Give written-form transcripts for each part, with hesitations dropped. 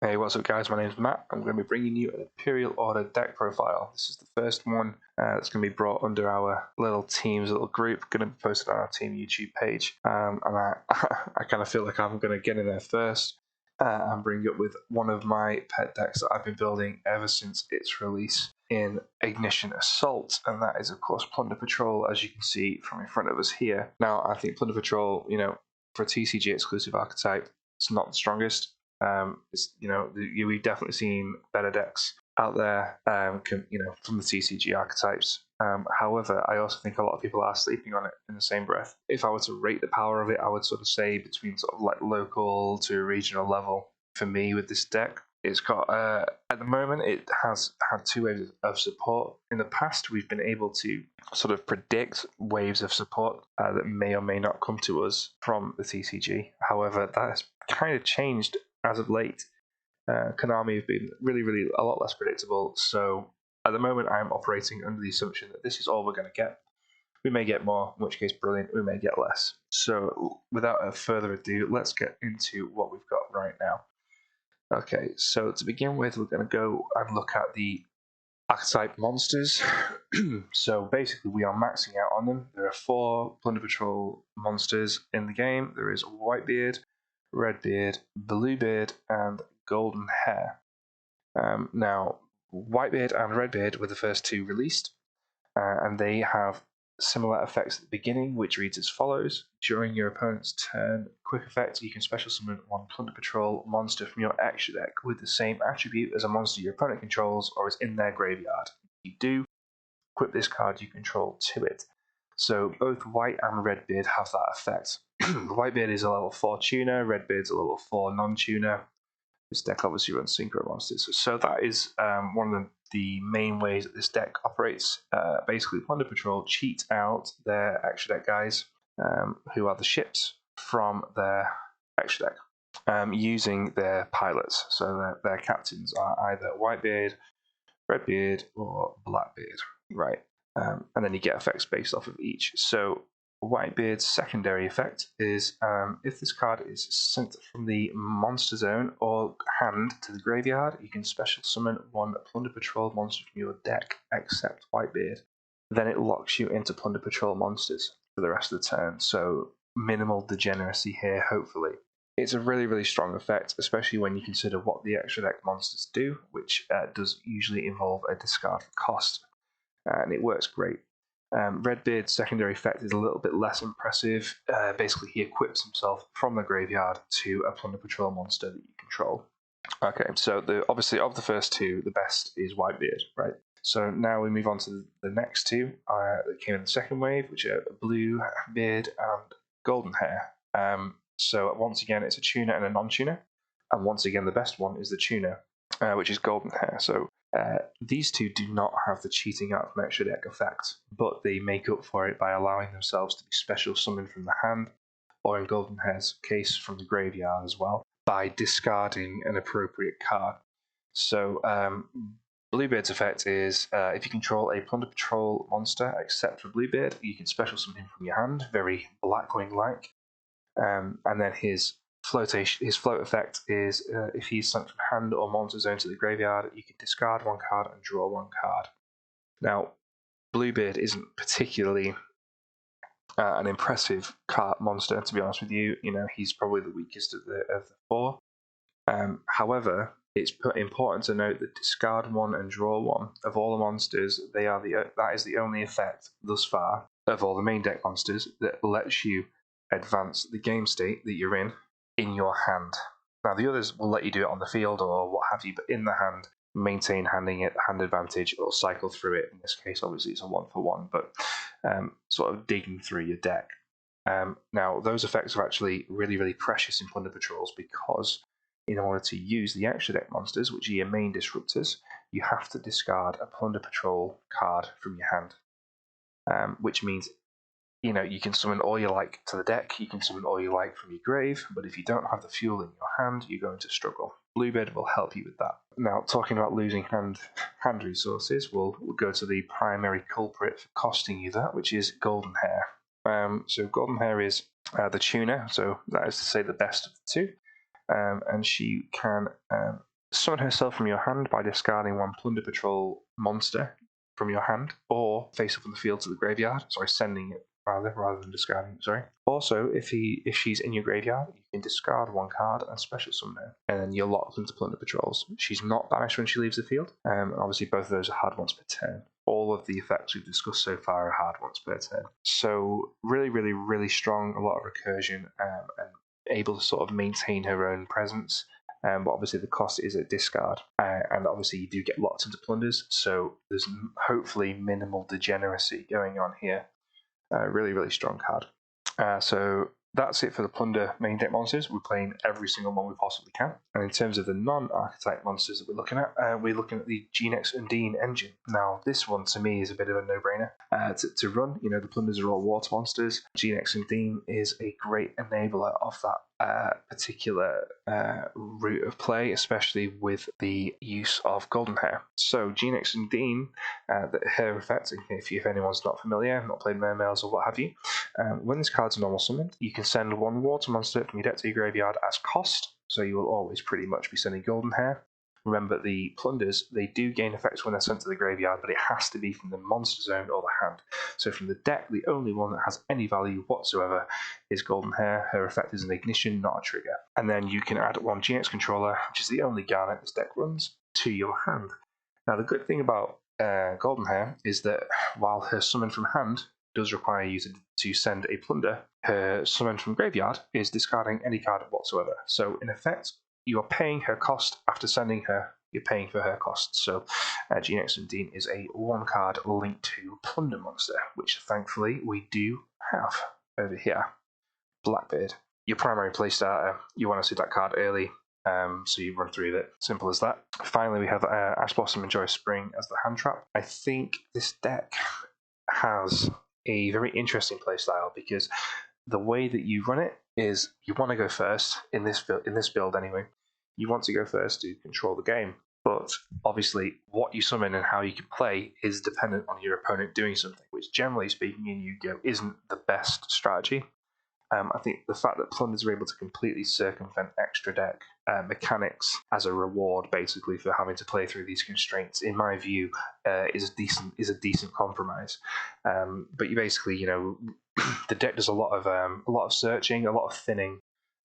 Hey, what's up guys, my name's Matt. I'm going to be bringing you an Imperial Order deck profile. This is the first one that's going to be brought under our little group, going to be posted on our team YouTube page. And I kind of feel like I'm going to get in there first and bring up with one of my pet decks that I've been building ever since its release in Ignition Assault, and that is of course Plunder Patrol, as you can see from in front of us here. Now I think Plunder Patrol, for a TCG exclusive archetype, it's not the strongest. We've definitely seen better decks out there, from the TCG archetypes. However, I also think a lot of people are sleeping on it in the same breath. If I were to rate the power of it, I would sort of say between sort of like local to regional level. For me, with this deck, it's got at the moment it has had 2 waves of support. In the past, we've been able to sort of predict waves of support that may or may not come to us from the TCG. However, that has kind of changed as of late. Konami have been really a lot less predictable, so at the moment I'm operating under the assumption that this is all we're going to get. We may get more, in which case brilliant, we may get less. So without further ado, let's get into what we've got right now. Okay, so to begin with, we're going to go and look at the archetype monsters. So basically we are maxing out on them. There are 4 Plunder Patrol monsters in the game. There is Whitebeard, Redbeard, Bluebeard, and Golden Hair. Now, Whitebeard and Redbeard were the first 2 released, and they have similar effects at the beginning, which reads as follows. During your opponent's turn, quick effect, you can special summon 1 Plunder Patrol monster from your extra deck with the same attribute as a monster your opponent controls or is in their graveyard. If you do, equip this card you control to it. So both White and Redbeard have that effect. Whitebeard is a level 4 tuner, Redbeard's a level 4 non-tuner. This deck obviously runs synchro monsters. So that is one of the main ways that this deck operates. Basically, Plunder Patrol cheat out their extra deck guys, who are the ships, from their extra deck, using their pilots. So their captains are either Whitebeard, Redbeard, or Blackbeard. Right. And then you get effects based off of each. So Whitebeard's secondary effect is if this card is sent from the monster zone or hand to the graveyard, you can special summon 1 Plunder Patrol monster from your deck, except Whitebeard. Then it locks you into Plunder Patrol monsters for the rest of the turn. So minimal degeneracy here, hopefully. It's a really strong effect, especially when you consider what the extra deck monsters do, which does usually involve a discard cost, and it works great. Redbeard's secondary effect is a little bit less impressive. Basically, he equips himself from the graveyard to a Plunder Patrol monster that you control. Okay, so obviously of the first 2, the best is Whitebeard, right? So now we move on to the next 2 that came in the second wave, which are Bluebeard and Golden Hair. So once again, it's a tuner and a non-tuner, and once again, the best one is the tuner, which is Golden Hair. So these 2 do not have the cheating out from extra deck effect, but they make up for it by allowing themselves to be special summoned from the hand, or in Golden Hair's case, from the graveyard as well, by discarding an appropriate card. So Bluebeard's effect is if you control a Plunder Patrol monster except for Bluebeard, you can special summon him from your hand, very Blackwing-like. And then his float effect is if he's sent from hand or monster zone to the graveyard, you can discard 1 card and draw 1 card. Now, Bluebeard isn't particularly an impressive monster, to be honest with you. He's probably the weakest of the 4. However, it's important to note that discard 1 and draw 1 of all the monsters, that is the only effect thus far of all the main deck monsters that lets you advance the game state that you're in your hand. Now, the others will let you do it on the field or what have you, but in the hand, maintain hand advantage or cycle through it. In this case, obviously, it's a 1-for-1, but sort of digging through your deck. Now, those effects are actually really precious in Plunder Patrols, because in order to use the extra deck monsters, which are your main disruptors, you have to discard a Plunder Patrol card from your hand, which means you can summon all you like to the deck, you can summon all you like from your grave, but if you don't have the fuel in your hand, you're going to struggle. Bluebeard will help you with that. Now, talking about losing hand resources, we'll go to the primary culprit for costing you that, which is Golden Hair. So Golden Hair is the tuner, so that is to say the best of the 2. And she can summon herself from your hand by discarding one Plunder Patrol monster from your hand, or face up on the field to the graveyard. Sorry, sending it rather than discarding it. Sorry. Also, if she's in your graveyard, you can discard one card and special summon her, and then you're locked into Plunder Patrols. She's not banished when she leaves the field. Obviously, both of those are hard once per turn. All of the effects we've discussed so far are hard once per turn. So really strong. A lot of recursion, and able to sort of maintain her own presence. But obviously the cost is a discard, and obviously you do get locked into plunders, so there's hopefully minimal degeneracy going on here. Really strong card. So that's it for the Plunder main deck monsters. We're playing every single one we possibly can. And in terms of the non-archetype monsters that we're looking at the Genex Undine engine. Now, this one to me is a bit of a no-brainer to run. You know, the Plunders are all water monsters. Genex Undine is a great enabler of that particular route of play, especially with the use of Golden Hair. So Genex Undine, her effect, if anyone's not familiar, not played Mermails or what have you, when this card's normal summoned, you can send one water monster from your deck to your graveyard as cost, so you will always pretty much be sending Golden Hair. Remember, the Plunders, they do gain effects when they're sent to the graveyard, but it has to be from the monster zone or the hand. So from the deck, the only one that has any value whatsoever is Golden Hair. Her effect is an ignition, not a trigger. And then you can add one GX controller, which is the only Garnet this deck runs, to your hand. Now, the good thing about Golden Hair is that while her summon from hand does require you to send a Plunder, her summon from graveyard is discarding any card whatsoever. So in effect, you are paying her cost after sending her. You're paying for her cost. So Genex Undine is a 1-card linked to Plunder monster, which thankfully we do have over here. Blackbeard. Your primary play starter, you want to see that card early, so you run through it. Simple as that. Finally, we have Ash Blossom and Joyous Spring as the hand trap. I think this deck has a very interesting playstyle because the way that you run it is you want to go first in this build anyway. You want to go first to control the game, but obviously what you summon and how you can play is dependent on your opponent doing something, which generally speaking in Yu-Gi-Oh isn't the best strategy. I think the fact that Plunders are able to completely circumvent extra deck mechanics as a reward, basically, for having to play through these constraints, in my view, is a decent compromise. But you basically, the deck does a lot of searching, a lot of thinning,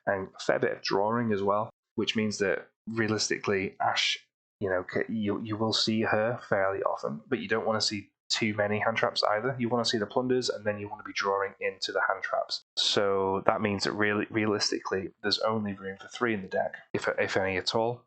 and a fair bit of drawing as well, which means that realistically, Ash, you will see her fairly often, but you don't want to see too many hand traps either. You want to see the Plunders, and then you want to be drawing into the hand traps. So that means that realistically, there's only room for 3 in the deck, if any at all.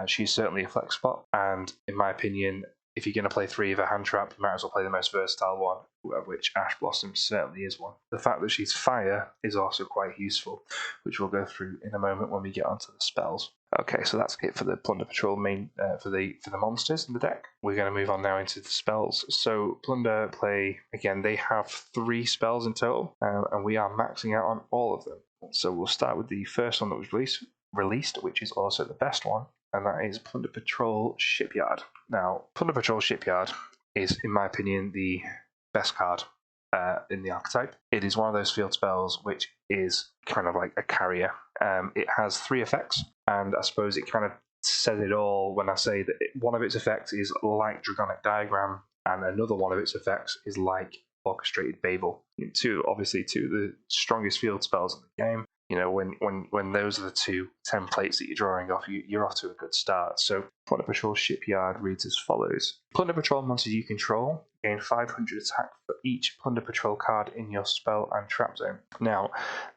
She's certainly a flex spot, and in my opinion, if you're going to play 3 of a hand trap, you might as well play the most versatile one, of which Ash Blossom certainly is one. The fact that she's fire is also quite useful, which we'll go through in a moment when we get onto the spells. Okay, so that's it for the Plunder Patrol main for the monsters in the deck. We're going to move on now into the spells. So Plunder play, again, they have 3 spells in total, and we are maxing out on all of them. So we'll start with the first one that was released, which is also the best one, and that is Plunder Patrol Shipyard. Now, Plunder Patrol Shipyard is, in my opinion, the best card in the archetype. It is one of those field spells which is kind of like a carrier. It has 3 effects, and I suppose it kind of says it all when I say that one of its effects is like Dragonic Diagram, and another one of its effects is like Orchestrated Babel. Two of the strongest field spells in the game. When those are the 2 templates that you're drawing off, you're off to a good start. So Plunder Patrol Shipyard reads as follows. Plunder Patrol monsters you control gain 500 attack for each Plunder Patrol card in your spell and trap zone. Now,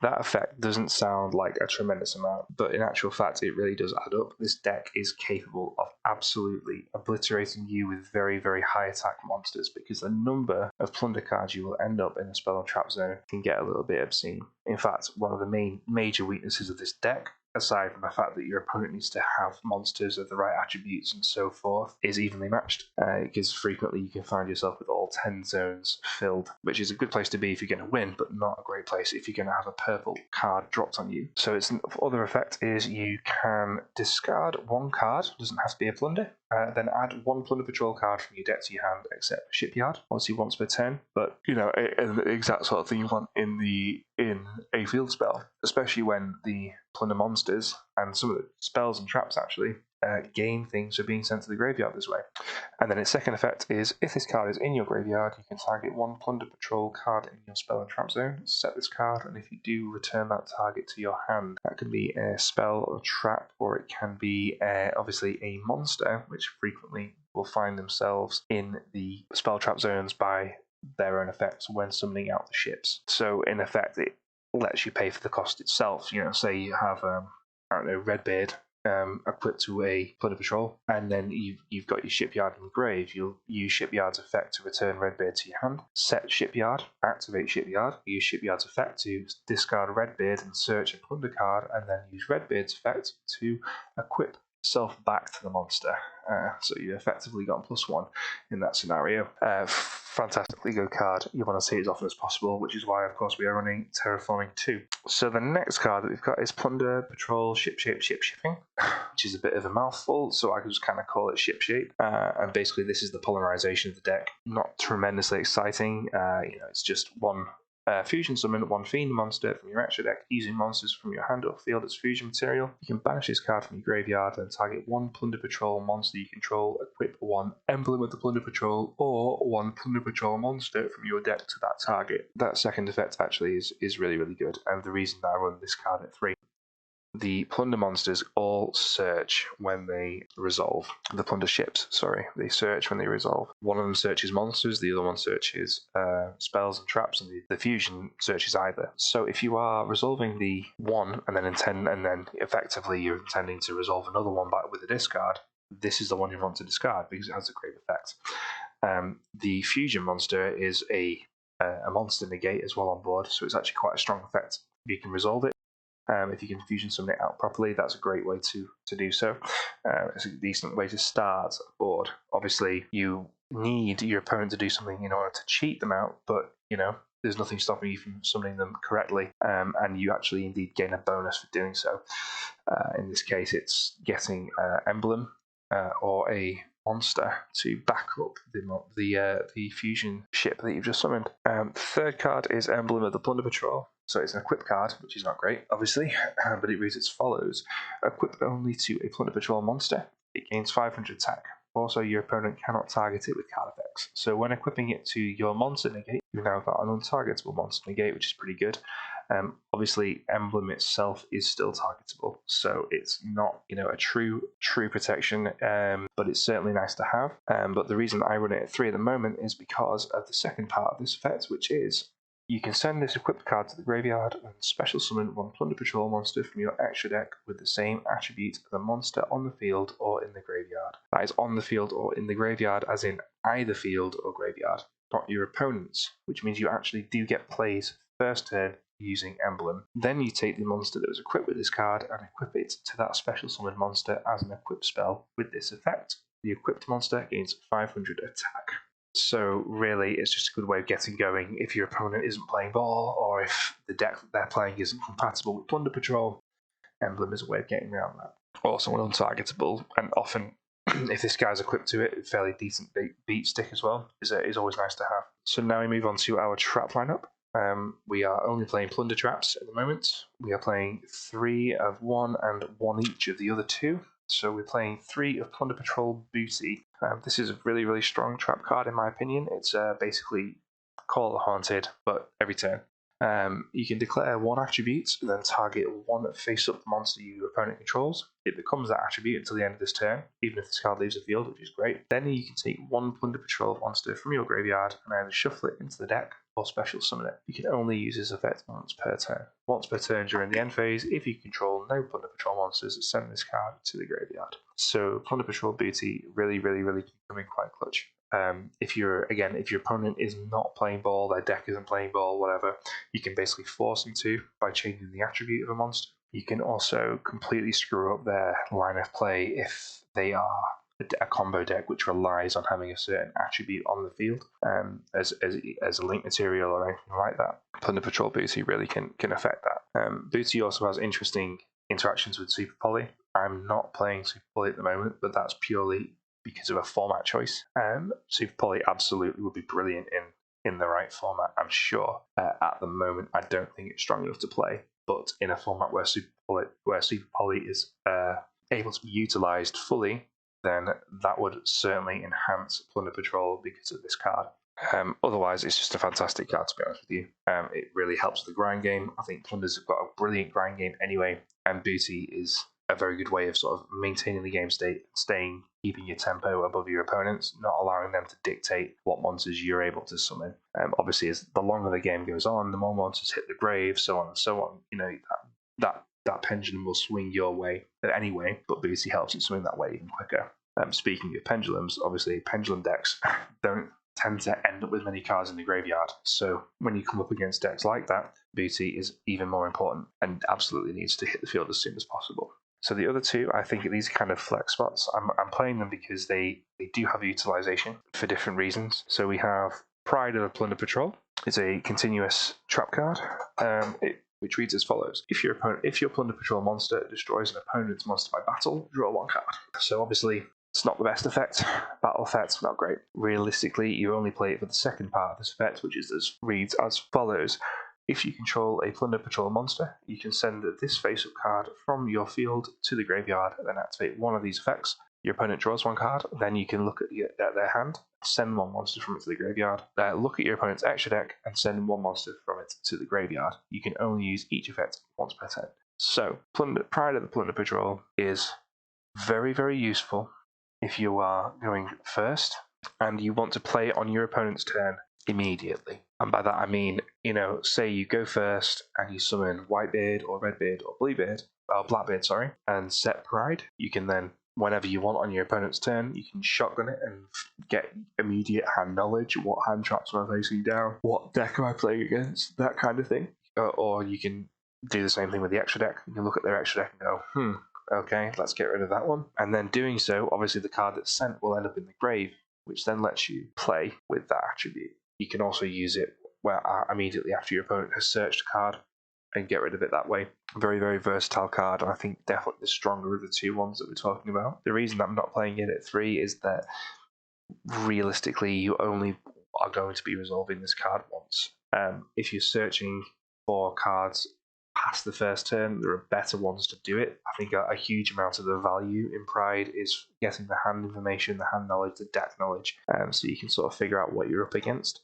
that effect doesn't sound like a tremendous amount, but in actual fact, it really does add up. This deck is capable of absolutely obliterating you with very, very high attack monsters, because the number of Plunder cards you will end up in the spell and trap zone can get a little bit obscene. In fact, one of the major weaknesses of this deck, aside from the fact that your opponent needs to have monsters of the right attributes and so forth, is evenly matched, because frequently you can find yourself with all 10 zones filled, which is a good place to be if you're going to win, but not a great place if you're going to have a purple card dropped on you. So its other effect is you can discard 1 card, doesn't have to be a Plunder, then add 1 Plunder Patrol card from your deck to your hand, except Shipyard, obviously once per turn, but the exact sort of thing you want in a field spell, especially when the Plunder monsters and some of the spells and traps actually gain things for being sent to the graveyard this way. And then its second effect is, if this card is in your graveyard, you can target one Plunder Patrol card in your spell and trap zone, set this card, and if you do, return that target to your hand. That can be a spell or a trap, or it can be obviously a monster, which frequently will find themselves in the spell trap zones by their own effects when summoning out the ships. So in effect, it lets you pay for the cost itself. You know, say you have I don't know, Redbeard equipped to a Plunder Patrol, and then you've got your Shipyard in the grave. You'll use Shipyard's effect to return Redbeard to your hand. Set Shipyard, activate Shipyard, use Shipyard's effect to discard Redbeard and search a Plunder card, and then use Redbeard's effect to equip self back to the monster. So you effectively got +1 in that scenario. Fantastically good card. You want to see it as often as possible, which is why, of course, we are running Terraforming 2. So the next card that we've got is Plunder Patrol Ship Shipping, which is a bit of a mouthful, so I can just kind of call it Ship Shape. And basically, this is the polymerization of the deck. Not tremendously exciting. It's just one fusion summon one fiend monster from your extra deck using monsters from your hand or field as fusion material. You can banish this card from your graveyard and target one Plunder Patrol monster you control, equip one emblem of the Plunder Patrol, or one Plunder Patrol monster from your deck to that target. That second effect actually is really, really good, and the reason that I run this card at 3. The Plunder monsters all search when they resolve. The Plunder ships, sorry, they search when they resolve. One of them searches monsters, the other one searches spells and traps, and the fusion searches either. So if you are resolving the one and then effectively you're intending to resolve another one back with a discard, this is the one you want to discard because it has a great effect. The fusion monster is a monster negate as well on board, so it's actually quite a strong effect. If you can resolve it, if you can fusion summon it out properly, that's a great way to do so. It's a decent way to start a board. Obviously, you need your opponent to do something in order to cheat them out, but there's nothing stopping you from summoning them correctly, and you actually indeed gain a bonus for doing so. In this case, it's getting emblem or a monster to back up the fusion ship that you've just summoned. The third card is Emblem of the Plunder Patrol. So it's an equip card, which is not great, obviously, but it reads as follows. Equip only to a Plunder Patrol monster. It gains 500 attack. Also, your opponent cannot target it with card effects. So when equipping it to your monster negate, you've now got an untargetable monster negate, which is pretty good. Obviously, Emblem itself is still targetable, so it's not a true protection, but it's certainly nice to have. But the reason I run it at 3 at the moment is because of the second part of this effect, which is you can send this equipped card to the graveyard and special summon one Plunder Patrol monster from your extra deck with the same attribute of the monster on the field or in the graveyard. That is on the field or in the graveyard, as in either field or graveyard, not your opponent's, which means you actually do get plays first turn using Emblem. Then you take the monster that was equipped with this card and equip it to that special summon monster as an equipped spell with this effect. The equipped monster gains 500 attack. So really, it's just a good way of getting going if your opponent isn't playing ball, or if the deck that they're playing isn't compatible with Plunder Patrol. Emblem is a way of getting around that. Also an untargetable, and often, if this guy's equipped to it, a fairly decent beat stick as well is always nice to have. So now we move on to our trap lineup. We are only playing Plunder traps at the moment. We are playing 3 of one and 1 each of the other 2. So we're playing 3 of Plunder Patrol Booty. This is a really, really strong trap card in my opinion. It's basically Call the Haunted, but every turn. You can declare 1 attribute and then target 1 face-up monster your opponent controls. It becomes that attribute until the end of this turn, even if this card leaves the field, which is great. Then you can take 1 Plunder Patrol monster from your graveyard and either shuffle it into the deck or special summon it. You can only use this effect once per turn. Once per turn during the end phase, if you control no Plunder Patrol monsters, send this card to the graveyard. So Plunder Patrol Booty really, really, really coming quite clutch. If your opponent is not playing ball, their deck isn't playing ball, whatever, you can basically force them to by changing the attribute of a monster. You can also completely screw up their line of play if they are a combo deck which relies on having a certain attribute on the field as a link material or anything like that. Plunder Patrol Booty really can affect that. Booty also has interesting interactions with Super Poly. I'm not playing Super Poly at the moment, but that's purely because of a format choice. Super Poly absolutely would be brilliant in the right format, I'm sure. At the moment, I don't think it's strong enough to play, but in a format where Super Poly is able to be utilised fully, then that would certainly enhance Plunder Patrol because of this card. Otherwise, it's just a fantastic card, to be honest with you. It really helps the grind game. I think Plunders have got a brilliant grind game anyway, and Booty is a very good way of sort of maintaining the game state, keeping your tempo above your opponents, not allowing them to dictate what monsters you're able to summon. Obviously, as the longer the game goes on, the more monsters hit the grave, so on and so on. You know, that pendulum will swing your way anyway, but Booty helps it swing that way even quicker. Speaking of pendulums, obviously pendulum decks don't tend to end up with many cards in the graveyard, so when you come up against decks like that, Booty is even more important and absolutely needs to hit the field as soon as possible. So the other two, I think these are kind of flex spots. I'm playing them because they do have utilization for different reasons. So we have Pride of the Plunder Patrol. It's a continuous trap card, which reads as follows: if your Plunder Patrol monster destroys an opponent's monster by battle, draw one card. So obviously, it's not the best effect. Battle effect's not great. Realistically, you only play it for the second part of this effect, which reads as follows. If you control a Plunder Patrol monster, you can send this face-up card from your field to the graveyard, and then activate one of these effects. Your opponent draws one card, then you can look at their hand, send one monster from it to the graveyard, look at your opponent's extra deck, and send one monster from it to the graveyard. You can only use each effect once per turn. So, Pride of the Plunder Patrol is very, very useful if you are going first and you want to play on your opponent's turn immediately. And by that I mean, say you go first and you summon Whitebeard or Redbeard or Blackbeard, and set Pride. You can then, whenever you want on your opponent's turn, you can shotgun it and get immediate hand knowledge. What hand traps am I facing down? What deck am I playing against? That kind of thing. Or you can do the same thing with the extra deck. You can look at their extra deck and go, okay, let's get rid of that one. And then doing so, obviously the card that's sent will end up in the grave, which then lets you play with that attribute. You can also use it immediately after your opponent has searched a card and get rid of it that way. Very, very versatile card, and I think definitely the stronger of the two ones that we're talking about. The reason I'm not playing it at 3 is that realistically you only are going to be resolving this card once. If you're searching for cards past the first turn, there are better ones to do it. I think a huge amount of the value in Pride is getting the hand information, the hand knowledge, the deck knowledge, so you can sort of figure out what you're up against.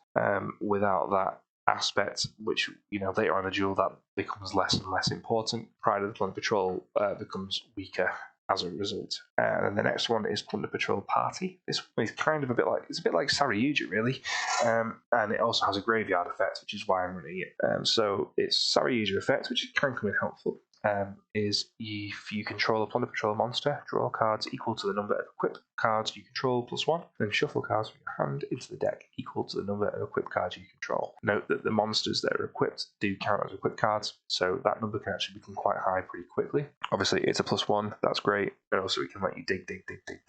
Without that aspect, which later on in the duel that becomes less and less important, Pride of the Plunder Patrol becomes weaker as a result. And then the next one is Plunder Patrol Party. This one is kind of a bit like Saryuja, really, and it also has a graveyard effect, which is why I'm running it. So it's Saryuja effect, which can come in helpful. Is if you control a Plunder Patrol monster, draw cards equal to the number of equipped cards you control +1, then shuffle cards from your hand into the deck equal to the number of equipped cards you control. Note that the monsters that are equipped do count as equipped cards, so that number can actually become quite high pretty quickly. Obviously, it's a +1, that's great, but also it can let you dig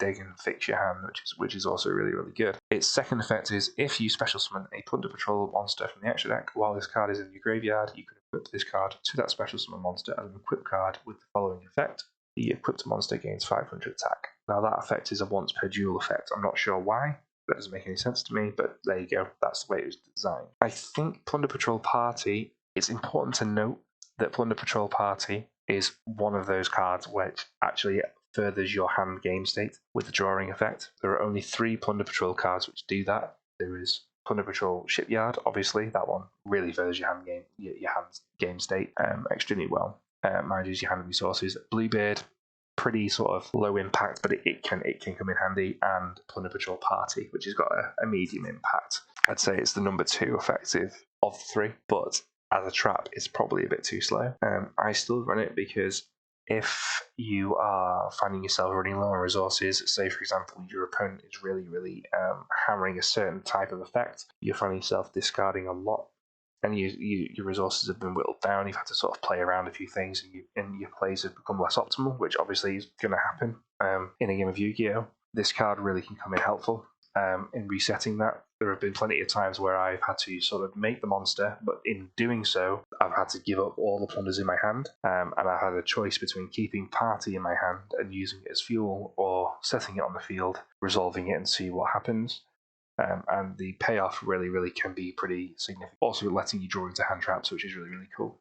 and fix your hand, which is also really, really good. Its second effect is if you special summon a Plunder Patrol monster from the extra deck while this card is in your graveyard, you can equip this card to that special summon monster as an equipped card with the following effect. The equipped monster gains 500 attack. Now that effect is a once per duel effect. I'm not sure why. That doesn't make any sense to me, but there you go. That's the way it was designed. I think Plunder Patrol Party, it's important to note that Plunder Patrol Party is one of those cards which actually furthers your hand game state with the drawing effect. There are only 3 Plunder Patrol cards which do that. There is Plunder Patrol Shipyard, obviously, that one really furthers your hand game state extremely well. Manages your hand resources. Bluebeard, pretty sort of low impact, but it can come in handy. And Plunder Patrol Party, which has got a medium impact. I'd say it's the number 2 effective of the 3, but as a trap, it's probably a bit too slow. I still run it because if you are finding yourself running low on resources, say for example your opponent is really, really hammering a certain type of effect, you're finding yourself discarding a lot, and your resources have been whittled down, you've had to sort of play around a few things, and your plays have become less optimal, which obviously is going to happen in a game of Yu-Gi-Oh! This card really can come in helpful in resetting that. There have been plenty of times where I've had to sort of make the monster, but in doing so, I've had to give up all the plunders in my hand, and I've had a choice between keeping Party in my hand and using it as fuel, or setting it on the field, resolving it and see what happens. And the payoff really, really can be pretty significant. Also letting you draw into hand traps, which is really, really cool.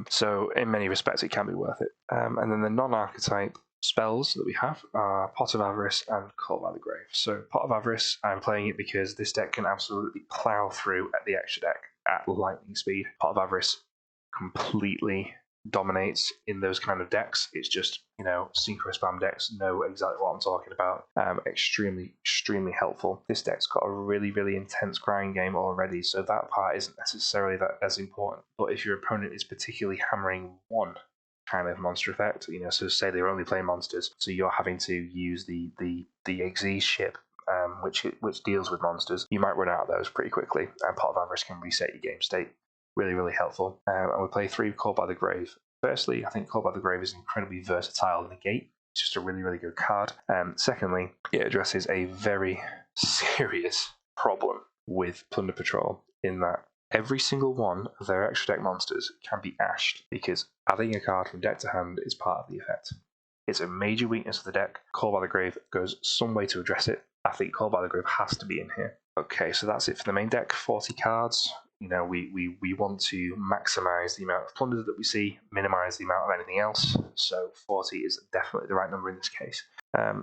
So in many respects, it can be worth it. And then the non-archetype spells that we have are Pot of Avarice and Call by the Grave. So Pot of Avarice, I'm playing it because this deck can absolutely plow through at the extra deck at lightning speed. Pot of Avarice completely dominates in those kind of decks. It's just, synchro spam decks know exactly what I'm talking about. Extremely helpful. This deck's got a really intense grind game already, so that part isn't necessarily that as important. But if your opponent is particularly hammering one kind of monster effect, so say they're only playing monsters, so you're having to use the Xyz ship, which deals with monsters, you might run out of those pretty quickly, and Pot of Avarice can reset your game state. Really helpful. And we play 3 Call by the Grave. Firstly, I think Call by the Grave is incredibly versatile negate. It's just a really good card. Secondly, it addresses a very serious problem with Plunder Patrol in that every single one of their extra deck monsters can be ashed because adding a card from deck to hand is part of the effect. It's a major weakness of the deck. Call by the Grave goes some way to address it. I think Call by the Grave has to be in here. Okay, so that's it for the main deck. 40 cards. We want to maximize the amount of plunders that we see, minimize the amount of anything else. So 40 is definitely the right number in this case.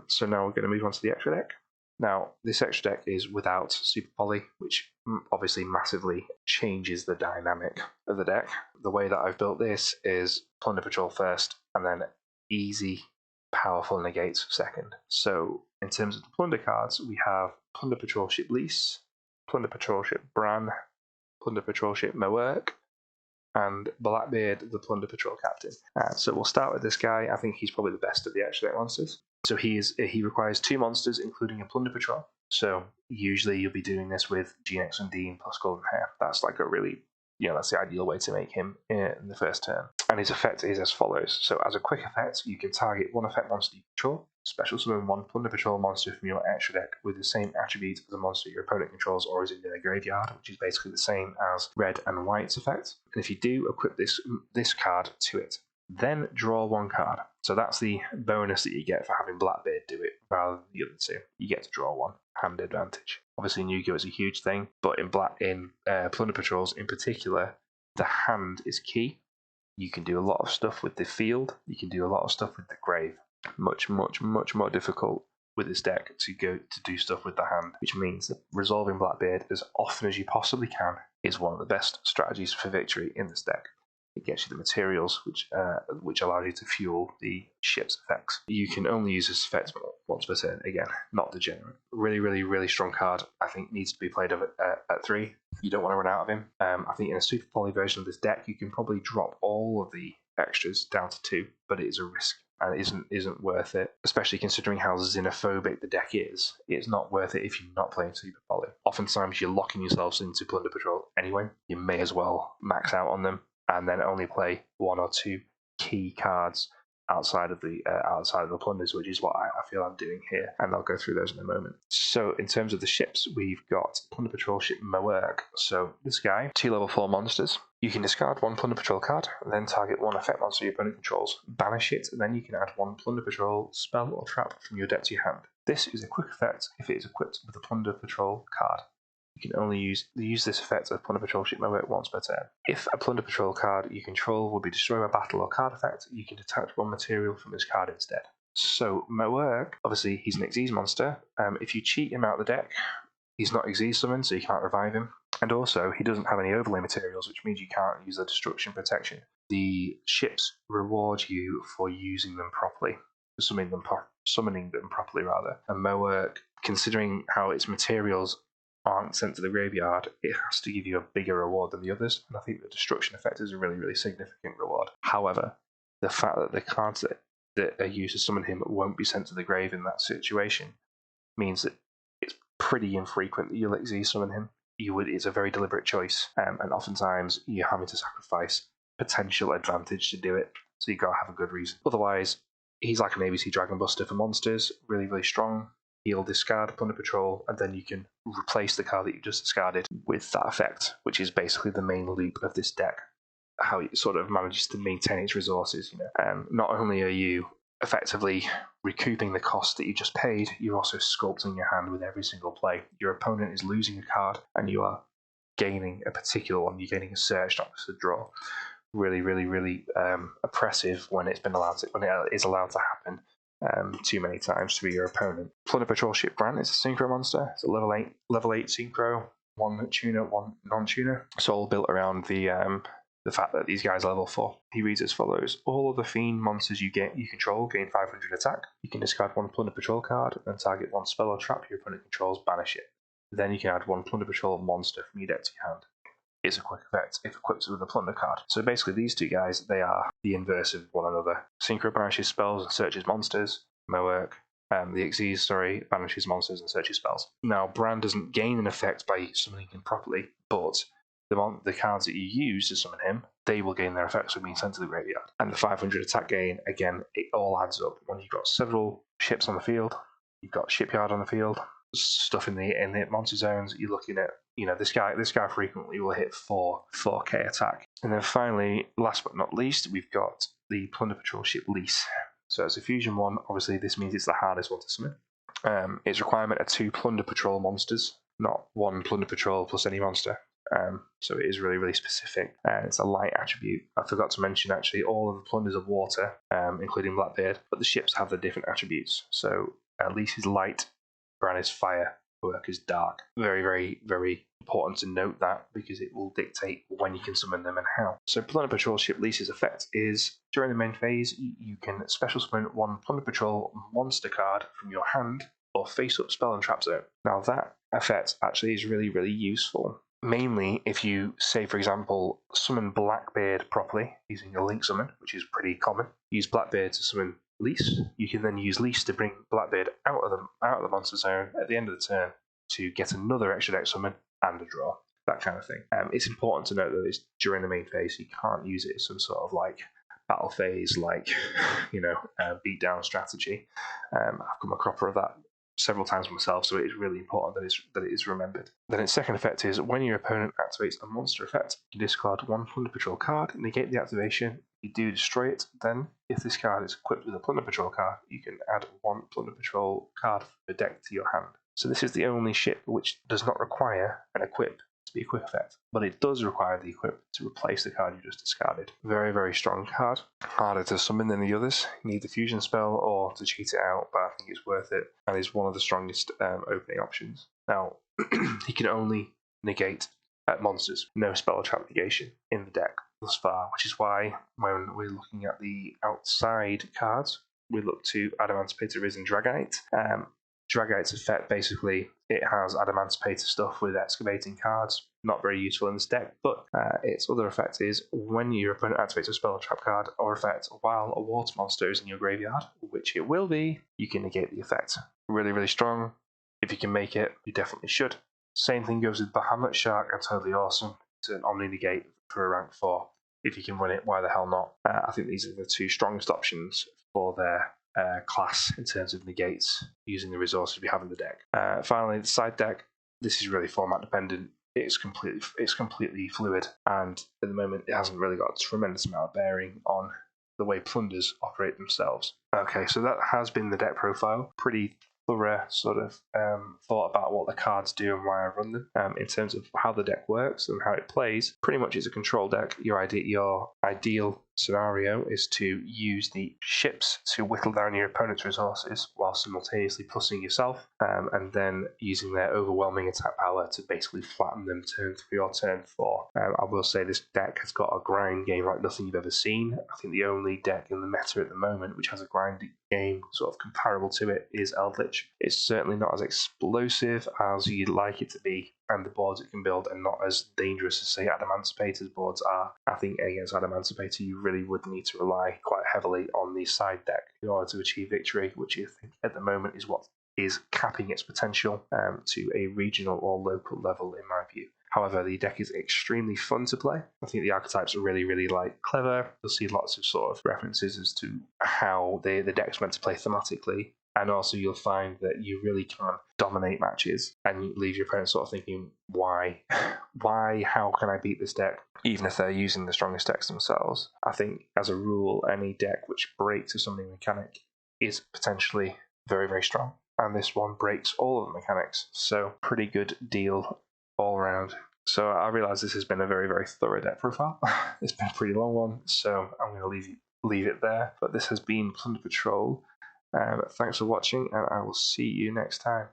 So now we're going to move on to the extra deck. Now, this extra deck is without Super Poly, which obviously massively changes the dynamic of the deck. The way that I've built this is Plunder Patrol first, and then easy, powerful negates second. So in terms of the Plunder cards, we have Plunder Patrol Ship Lease, Plunder Patrol Ship Bran, Plunder Patrol Ship Moerk, and Blackbeard, the Plunder Patrol Captain. So we'll start with this guy. I think he's probably the best of the extra deck monsters. So he requires 2 monsters, including a Plunder Patrol. So usually you'll be doing this with GX and Dean plus Golden Hair. That's like a really, that's the ideal way to make him in the first turn. And his effect is as follows. So as a quick effect, you can target 1 effect monster you control, special summon 1 Plunder Patrol monster from your extra deck with the same attribute as the monster your opponent controls or is in their graveyard, which is basically the same as Red and White's effect. And if you do, equip this card to it. Then draw 1 card. So that's the bonus that you get for having Blackbeard do it rather than the other 2. You get to draw 1. Hand advantage. Obviously, Yu-Gi-Oh! Is a huge thing, but in Plunder Patrols in particular, the hand is key. You can do a lot of stuff with the field. You can do a lot of stuff with the grave. Much more difficult with this deck to do stuff with the hand, which means that resolving Blackbeard as often as you possibly can is one of the best strategies for victory in this deck. It gets you the materials, which allows you to fuel the ship's effects. You can only use this effect once per turn. Again, not degenerate. Really strong card. I think needs to be played at 3. You don't want to run out of him. I think in a Super Poly version of this deck, you can probably drop all of the extras down to 2, but it is a risk and it isn't worth it, especially considering how xenophobic the deck is. It's not worth it if you're not playing Super Poly. Oftentimes, you're locking yourselves into Plunder Patrol anyway. You may as well max out on them and then only play 1 or 2 key cards outside of the plunders, which is what I feel I'm doing here, and I'll go through those in a moment. So in terms of the ships, we've got Plunder Patrol Ship Moerk. So this guy, 2 level 4 monsters. You can discard 1 Plunder Patrol card, and then target 1 effect monster your opponent controls, banish it, and then you can add 1 Plunder Patrol spell or trap from your deck to your hand. This is a quick effect if it is equipped with a Plunder Patrol card. You can only use this effect of Plunder Patrol Ship Moerk once per turn. If a Plunder Patrol card you control will be destroyed by battle or card effect, you can detach 1 material from this card instead. So Moerk, obviously he's an Xyz monster. If you cheat him out of the deck, he's not Xyz summoned, so you can't revive him. And also, he doesn't have any overlay materials, which means you can't use the destruction protection. The ships reward you for using them properly, summoning them properly rather. And Moerk, considering how its materials aren't sent to the graveyard, it has to give you a bigger reward than the others, and I think the destruction effect is a really significant reward. However, the fact that the cards that are used to summon him won't be sent to the grave in that situation means that it's pretty infrequent that you'll Xyz summon him. It's a very deliberate choice, and oftentimes you're having to sacrifice potential advantage to do it, so you've got to have a good reason. Otherwise, he's like an ABC Dragon Buster for monsters, really strong. He'll discard Plunder Patrol, and then you can replace the card that you just discarded with that effect, which is basically the main loop of this deck, how it sort of manages to maintain its resources. Not only are you effectively recouping the cost that you just paid, you're also sculpting your hand with every single play. Your opponent is losing a card, and you are gaining a particular one. You're gaining a search, not just a draw. Really oppressive when it is allowed to happen. too many times to be your opponent. Plunder Patrol Ship Brand is a synchro monster. It's a level 8 synchro, one tuner, one non-tuner. It's all built around the fact that these guys are level 4. He reads as follows: all of the fiend monsters you control gain 500 attack. You can discard one Plunder Patrol card and target one spell or trap your opponent controls, banish it. Then you can add one Plunder Patrol monster from your deck to your hand. It's a quick effect if equipped with a Plunder card. So basically these two guys, they are the inverse of one another. Synchro banishes spells and searches monsters. Moerk, the Xyz, banishes monsters and searches spells. Now, Brand doesn't gain an effect by summoning him properly, but the cards that you use to summon him, they will gain their effects from being sent to the graveyard. And the 500 attack gain, again, it all adds up. When you've got several ships on the field, you've got Shipyard on the field, stuff in the monster zones, you're looking at, this guy frequently will hit 4k attack. And then finally, last but not least, we've got the Plunder Patrol Ship Lease. So as a fusion one, obviously this means it's the hardest one to summon. Its requirement are 2 Plunder Patrol monsters, not 1 Plunder Patrol plus any monster. So it is really, really specific. It's a light attribute. I forgot to mention, actually, all of the plunders are water, including Blackbeard, but the ships have the different attributes. So Lease is light, Bran is fire, Moerk is dark. Very, very, very important to note that, because it will dictate when you can summon them and how. So Plunder Patrol Ship Lease's effect is, during the main phase, you can special summon 1 Plunder Patrol monster card from your hand or face-up spell and trap zone. Now that effect actually is really, really useful. Mainly if you, say for example, summon Blackbeard properly using a link summon, which is pretty common. Use Blackbeard to summon Lease. You can then use Lease to bring Blackbeard out of the monster zone at the end of the turn to get another extra deck summon and a draw. That kind of thing. It's important to note that it's during the main phase. You can't use it as some sort of like battle phase, like beatdown strategy. I've come a cropper of that several times myself, so it is really important that it is remembered. Then its second effect is, when your opponent activates a monster effect, you discard 1 Plunder Patrol card, negate the activation, you do destroy it. Then, if this card is equipped with a Plunder Patrol card, you can add 1 Plunder Patrol card from the deck to your hand. So this is the only ship which does not require an equip to be a quick effect, but it does require the equip to replace the card you just discarded. Very, very strong card. Harder to summon than the others. You need the fusion spell or to cheat it out, but I think it's worth it, and is one of the strongest opening options. Now, he can only negate monsters, no spell or trap negation in the deck thus far, which is why when we're looking at the outside cards, we look to Adamantipator Risen Dragite. Dragite's effect, basically, it has Adamantipator stuff with excavating cards. Not very useful in this deck, but its other effect is, when your opponent activates a spell or trap card or effect while a water monster is in your graveyard, which it will be, you can negate the effect. Really, really strong. If you can make it, you definitely should. Same thing goes with Bahamut Shark and Totally Awesome. It's an Omni Negate for a rank 4. If you can run it, why the hell not? I think these are the 2 strongest options for their class in terms of negates using the resources we have in the deck. Finally, the side deck. This is really format dependent. It's completely fluid, and at the moment it hasn't really got a tremendous amount of bearing on the way plunders operate themselves. Okay, so that has been the deck profile. Pretty thorough sort of thought about what the cards do and why I run them. In terms of how the deck works and how it plays, pretty much it's a control deck. Your ideal scenario is to use the ships to whittle down your opponent's resources while simultaneously plussing yourself, and then using their overwhelming attack power to basically flatten them turn 3 or turn 4. I will say this deck has got a grind game like nothing you've ever seen. I think the only deck in the meta at the moment which has a grind game sort of comparable to it is Eldritch. It's certainly not as explosive as you'd like it to be, and the boards it can build are not as dangerous as, say, Adamantipator's boards are. I think against Adamantipator you really would need to rely quite heavily on the side deck in order to achieve victory, which I think at the moment is what is capping its potential to a regional or local level, in my view. However, the deck is extremely fun to play. I think the archetypes are really, really clever. You'll see lots of sort of references as to how the deck's meant to play thematically. And also you'll find that you really can dominate matches and you leave your opponent sort of thinking, why, how can I beat this deck? Even if they're using the strongest decks themselves. I think as a rule, any deck which breaks a summoning mechanic is potentially very, very strong. And this one breaks all of the mechanics. So pretty good deal all around. So I realise this has been a very, very thorough deck profile. It's been a pretty long one, so I'm going to leave it there. But this has been Plunder Patrol Thanks for watching, and I will see you next time.